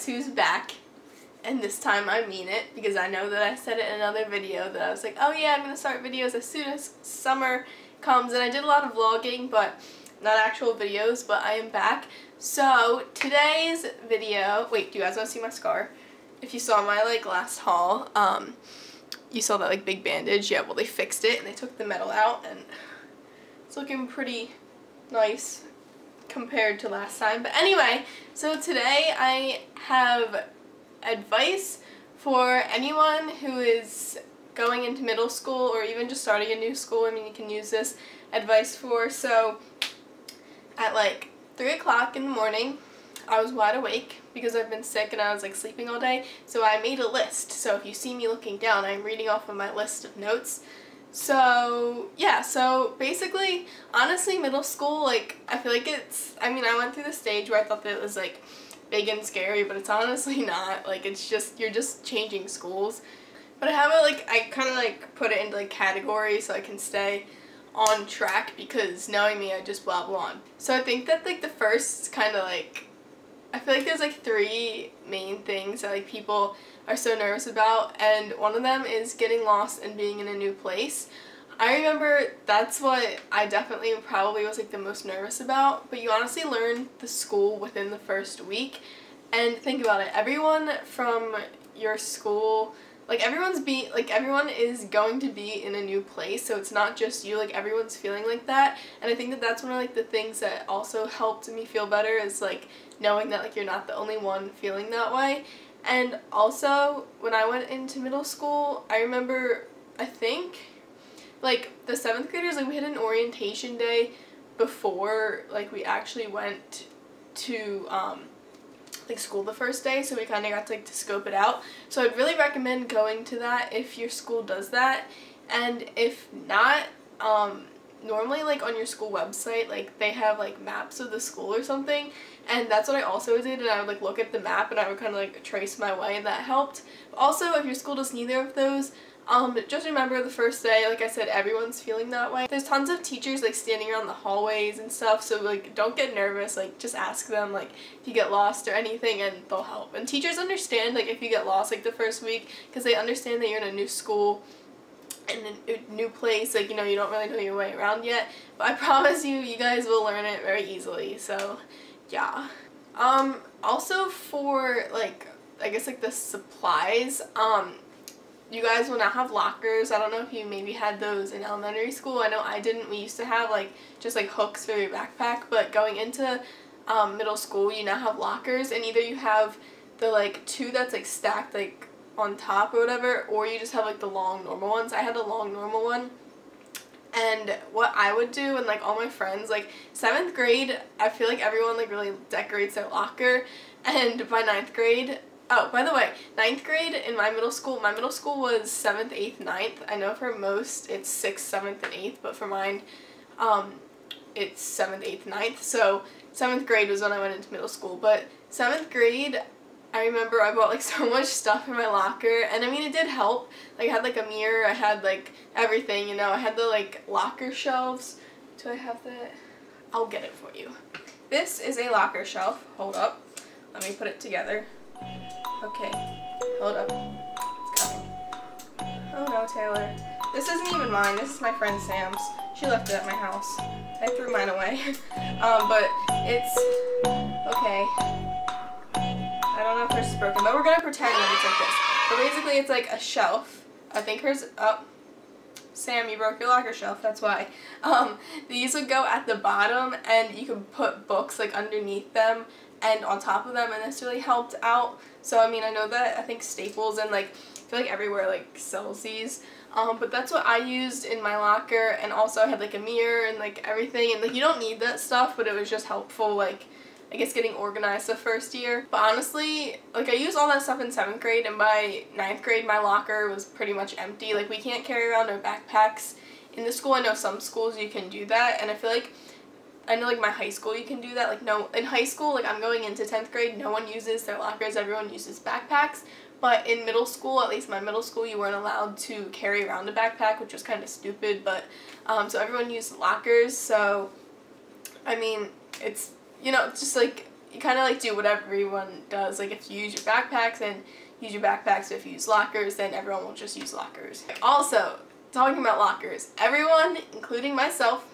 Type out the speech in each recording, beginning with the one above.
guess who's back? And this time I mean it, because I know that I said it in another video that I was like, oh yeah, I'm going to start videos as soon as summer comes, and I did a lot of vlogging, but not actual videos, but I am back. So today's video, wait, do you guys want to see my scar? If you saw my like last haul, you saw that like big bandage. Yeah, well they fixed it and they took the metal out and it's looking pretty nice compared to last time. But anyway, so today I have advice for anyone who is going into middle school or even just starting a new school. I mean, you can use this advice for. So at like 3 o'clock in the morning, I was wide awake because I've been sick and I was like sleeping all day. So I made a list. So if you see me looking down, I'm reading off of my list of notes. So yeah, so basically, honestly, middle school, like, I feel like it's, I mean, I went through the stage where I thought that it was like big and scary, but it's honestly not. Like, it's just, you're just changing schools. But I have it like, I kind of like put it into like categories so I can stay on track, because knowing me, I just babble on. So I think that like the first kind of like, I feel like there's like 3 main things that like people are so nervous about, and one of them is getting lost and being in a new place. I remember that's what I definitely probably was like the most nervous about, but you honestly learn the school within the first week. And think about it, everyone from your school, like everyone is going to be in a new place, so it's not just you, like everyone's feeling like that. And I think that that's one of like the things that also helped me feel better, is like knowing that like you're not the only one feeling that way. And also, when I went into middle school, I remember, I think, like, the 7th graders, like, we had an orientation day before, like, we actually went to, like, school the first day, so we kind of got to, like, to scope it out. So I'd really recommend going to that if your school does that. And if not, normally, like, on your school website, like, they have, like, maps of the school or something, and that's what I also did, and I would, like, look at the map, and I would kind of, like, trace my way, and that helped. But also, if your school does neither of those, just remember the first day, like I said, everyone's feeling that way. There's tons of teachers, like, standing around the hallways and stuff, so, like, don't get nervous, like, just ask them, like, if you get lost or anything, and they'll help. And teachers understand, like, if you get lost, like, the first week, because they understand that you're in a new school, in a new place, like, you know, you don't really know your way around yet, but I promise you, you guys will learn it very easily. So yeah. Also for like, I guess like the supplies, you guys will now have lockers. I don't know if you maybe had those in elementary school. I know I didn't. We used to have like just like hooks for your backpack, but going into middle school, you now have lockers, and either you have the like 2 that's like stacked like on top or whatever, or you just have like the long normal ones. I had the long normal one. And what I would do, and like all my friends, like 7th grade, I feel like everyone like really decorates their locker, and by 9th grade, oh, by the way, 9th grade in my middle school was 7th, 8th, 9th. I know for most it's 6th, 7th, and 8th, but for mine, it's 7th, 8th, 9th. So 7th grade was when I went into middle school, but 7th grade, I remember I bought like so much stuff in my locker, and I mean it did help. Like I had like a mirror, I had like everything, you know, I had the like locker shelves. Do I have that? I'll get it for you. This is a locker shelf. Hold up. Let me put it together. Okay. Hold up. It's coming. Oh no, Taylor. This isn't even mine. This is my friend Sam's. She left it at my house. I threw mine away. But it's okay. I don't know if hers is broken, but we're going to pretend that it's like this. But basically it's like a shelf. I think hers, oh, Sam, you broke your locker shelf, that's why. These would go at the bottom, and you could put books like underneath them and on top of them, and this really helped out. So I mean, I know that I think Staples and like, I feel like everywhere like sells these. But that's what I used in my locker, and also I had like a mirror and like everything, and like you don't need that stuff, but it was just helpful, like I guess getting organized the first year. But honestly, like I used all that stuff in 7th grade, and by 9th grade my locker was pretty much empty. Like we can't carry around our backpacks in the school. I know some schools you can do that, and I feel like, I know like my high school you can do that. Like no, in high school, like I'm going into 10th grade, no one uses their lockers, everyone uses backpacks. But in middle school, at least my middle school, you weren't allowed to carry around a backpack, which was kind of stupid, but so everyone used lockers. So I mean, it's, you know, it's just like you kind of like do what everyone does. Like if you use your backpacks, then use your backpacks. If you use lockers, then everyone will just use lockers. Also, talking about lockers, everyone, including myself,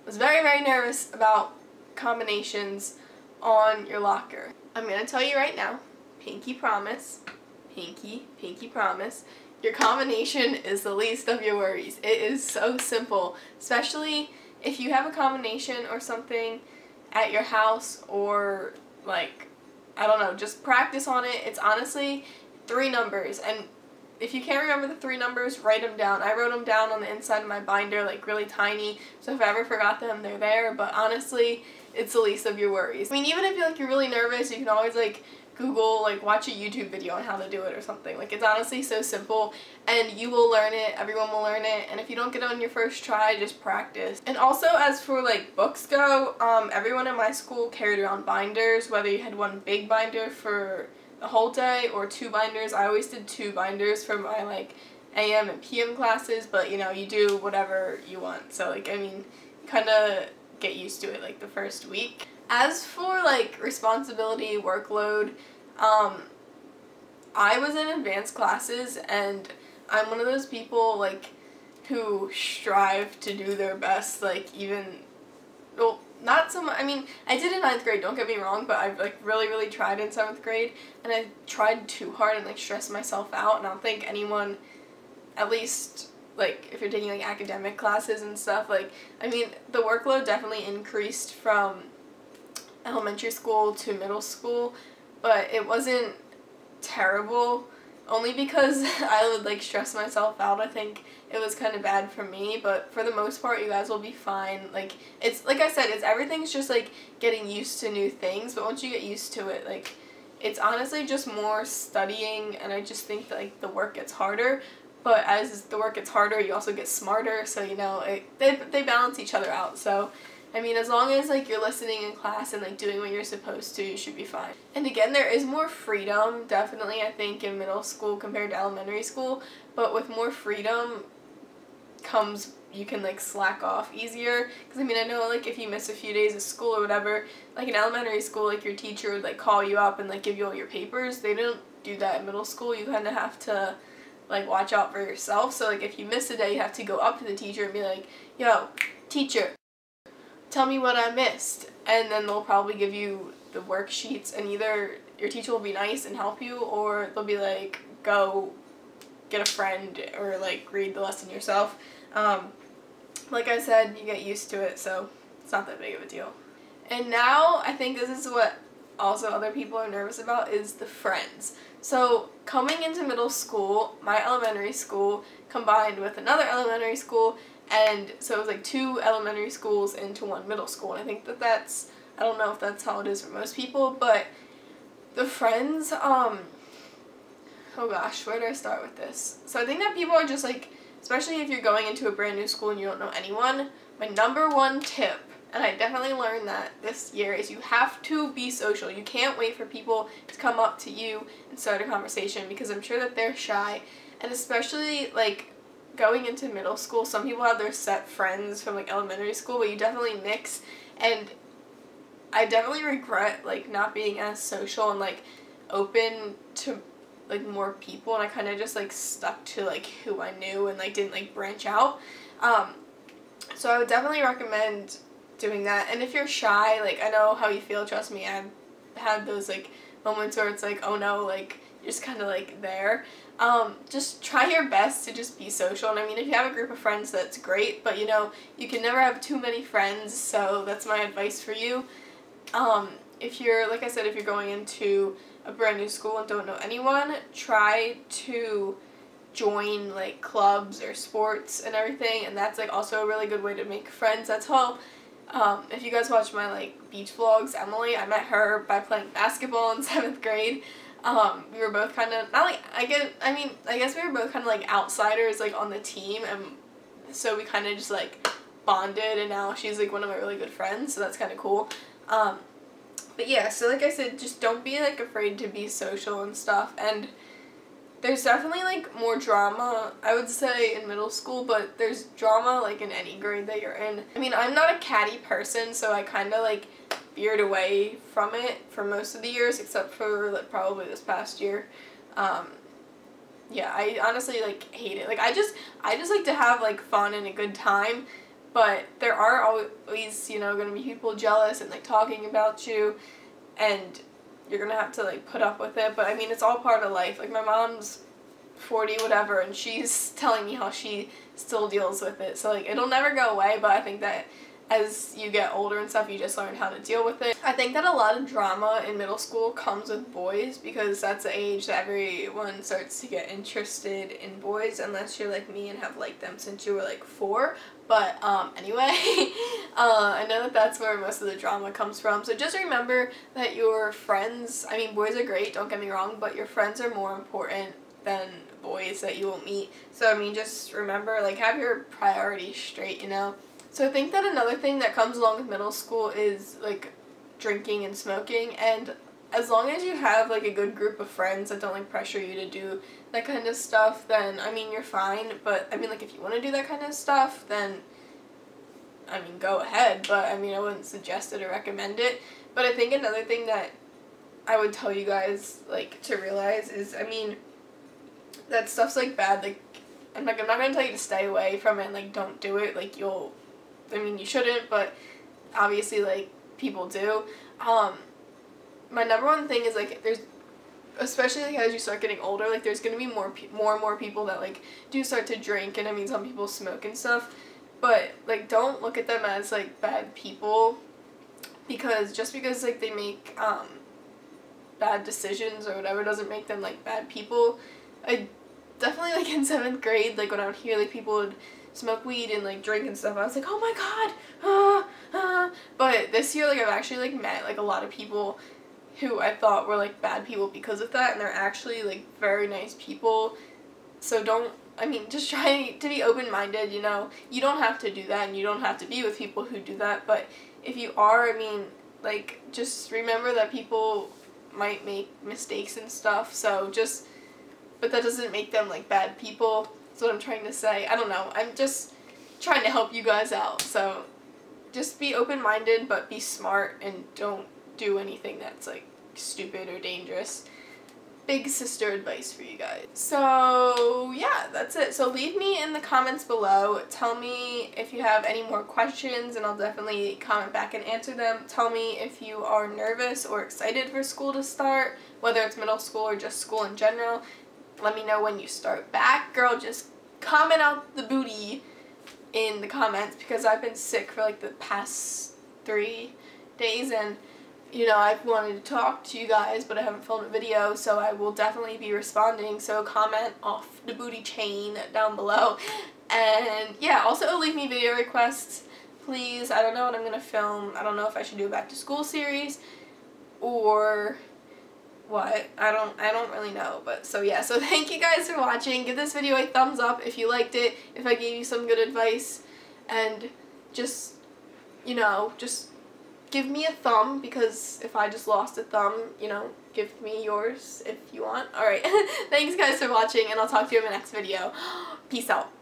was very, very nervous about combinations on your locker. I'm gonna tell you right now, pinky promise, pinky promise, your combination is the least of your worries. It is so simple, especially if you have a combination or something at your house, or like, I don't know, just practice on it. It's honestly 3 numbers, and if you can't remember the 3 numbers, write them down. I wrote them down on the inside of my binder, like really tiny, so if I ever forgot them, they're there, but honestly, it's the least of your worries. I mean, even if you're really nervous, you can always like Google, like watch a YouTube video on how to do it or something. Like, it's honestly so simple, and you will learn it, everyone will learn it, and if you don't get it on your first try, just practice. And also, as for like books go, everyone in my school carried around binders, whether you had one big binder for the whole day or 2 binders. I always did 2 binders for my like AM and PM classes, but you know, you do whatever you want. So like, I mean, kind of get used to it like the first week. As for like responsibility, workload, I was in advanced classes, and I'm one of those people like who strive to do their best, like even, well, not so much, I mean, I did in 9th grade, don't get me wrong, but I've like really tried in 7th grade, and I tried too hard and like stressed myself out, and I don't think anyone, at least like if you're taking like academic classes and stuff, like, I mean, the workload definitely increased from elementary school to middle school, but it wasn't terrible, only because I would like stress myself out. I think it was kind of bad for me, but for the most part, you guys will be fine. Like, it's, like I said, it's, everything's just like getting used to new things, but once you get used to it, like, it's honestly just more studying, and I just think that like the work gets harder, but as the work gets harder, you also get smarter, so you know, they balance each other out. So I mean, as long as like you're listening in class and like doing what you're supposed to, you should be fine. And again, there is more freedom, definitely, I think, in middle school compared to elementary school, but with more freedom comes, you can like slack off easier, because I mean, I know like if you miss a few days of school or whatever, like in elementary school, like your teacher would like call you up and like give you all your papers. They don't do that in middle school. You kind of have to like watch out for yourself. So like if you miss a day, you have to go up to the teacher and be like, yo, teacher, tell me what I missed, and then they'll probably give you the worksheets, and either your teacher will be nice and help you, or they'll be like, go get a friend, or like read the lesson yourself. Like I said, you get used to it, so it's not that big of a deal. And now I think this is what also other people are nervous about, is the friends. So coming into middle school, my elementary school combined with another elementary school, and so it was like 2 elementary schools into 1 middle school, and I think that that's, I don't know if that's how it is for most people, but the friends, oh gosh, where do I start with this? So I think that people are just like, especially if you're going into a brand new school and you don't know anyone, my number 1 tip, and I definitely learned that this year, is you have to be social. You can't wait for people to come up to you and start a conversation, because I'm sure that they're shy, and especially like going into middle school, some people have their set friends from like elementary school, but you definitely mix, and I definitely regret like not being as social and like open to like more people, and I kind of just like stuck to like who I knew and like didn't like branch out. So I would definitely recommend doing that. And if you're shy, like, I know how you feel, trust me, I've had those like moments where it's like, oh no, like you're just kind of like there. Just try your best to just be social, and I mean, if you have a group of friends, that's great, but you know, you can never have too many friends, so that's my advice for you. If you're, like I said, if you're going into a brand new school and don't know anyone, try to join like clubs or sports and everything, and that's like also a really good way to make friends. That's how, if you guys watch my like beach vlogs, Emily, I met her by playing basketball in 7th grade. We were both kind of, not like, I guess we were both kind of like outsiders like on the team, and so we kind of just like bonded, and now she's like one of my really good friends, so that's kind of cool. But yeah, so like I said, just don't be like afraid to be social and stuff, and there's definitely, like, more drama, I would say, in middle school, but there's drama, like, in any grade that you're in. I mean, I'm not a catty person, so I kind of, like, veered away from it for most of the years, except for, like, probably this past year. Yeah, I honestly, like, hate it. Like, I just like to have, like, fun and a good time, but there are always, you know, gonna be people jealous and, like, talking about you, and you're gonna have to, like, put up with it. But I mean, it's all part of life. Like, my mom's 40 whatever, and she's telling me how she still deals with it, so, like, it'll never go away. But I think that as you get older and stuff, you just learn how to deal with it. I think that a lot of drama in middle school comes with boys, because that's the age that everyone starts to get interested in boys, unless you're like me and have liked them since you were like 4. But anyway, I know that that's where most of the drama comes from. So just remember that your friends, I mean, boys are great, don't get me wrong, but your friends are more important than boys that you will meet. So I mean, just remember, like, have your priorities straight, you know. So I think that another thing that comes along with middle school is, like, drinking and smoking, and as long as you have, like, a good group of friends that don't, like, pressure you to do that kind of stuff, then, I mean, you're fine. But, I mean, like, if you want to do that kind of stuff, then, I mean, go ahead, but, I mean, I wouldn't suggest it or recommend it. But I think another thing that I would tell you guys, like, to realize is, I mean, that stuff's, like, bad. Like, I'm not going to tell you to stay away from it and, like, don't do it. Like, I mean, you shouldn't, but obviously, like, people do. My number one thing is, like, there's, especially, like, as you start getting older, like, there's gonna be more and more people that, like, do start to drink, and I mean, some people smoke and stuff, but, like, don't look at them as, like, bad people, because just because, like, they make, bad decisions or whatever doesn't make them, like, bad people. I definitely, like, in 7th grade, like, when I would hear, like, people would smoke weed and, like, drink and stuff, I was like, oh my god, but this year, like, I've actually, like, met, like, a lot of people who I thought were, like, bad people because of that, and they're actually, like, very nice people. So I mean, just try to be open-minded, you know. You don't have to do that, and you don't have to be with people who do that, but if you are, I mean, like, just remember that people might make mistakes and stuff, so but that doesn't make them, like, bad people. That's what I'm trying to say. I don't know. I'm just trying to help you guys out, so just be open-minded, but be smart, and don't do anything that's, like, stupid or dangerous. Big sister advice for you guys. So yeah, that's it. So leave me in the comments below. Tell me if you have any more questions, and I'll definitely comment back and answer them. Tell me if you are nervous or excited for school to start, whether it's middle school or just school in general. Let me know when you start back. Girl, just comment out the booty in the comments, because I've been sick for, like, the past 3 days, and, you know, I've wanted to talk to you guys, but I haven't filmed a video, so I will definitely be responding. So comment off the booty chain down below. And yeah, also leave me video requests, please. I don't know what I'm going to film. I don't know if I should do a back to school series or what. I don't really know. But so yeah, so thank you guys for watching. Give this video a thumbs up if you liked it, if I gave you some good advice, and just, you know, just give me a thumb, because if I just lost a thumb, you know, give me yours if you want. Alright, thanks guys for watching, and I'll talk to you in my next video. Peace out.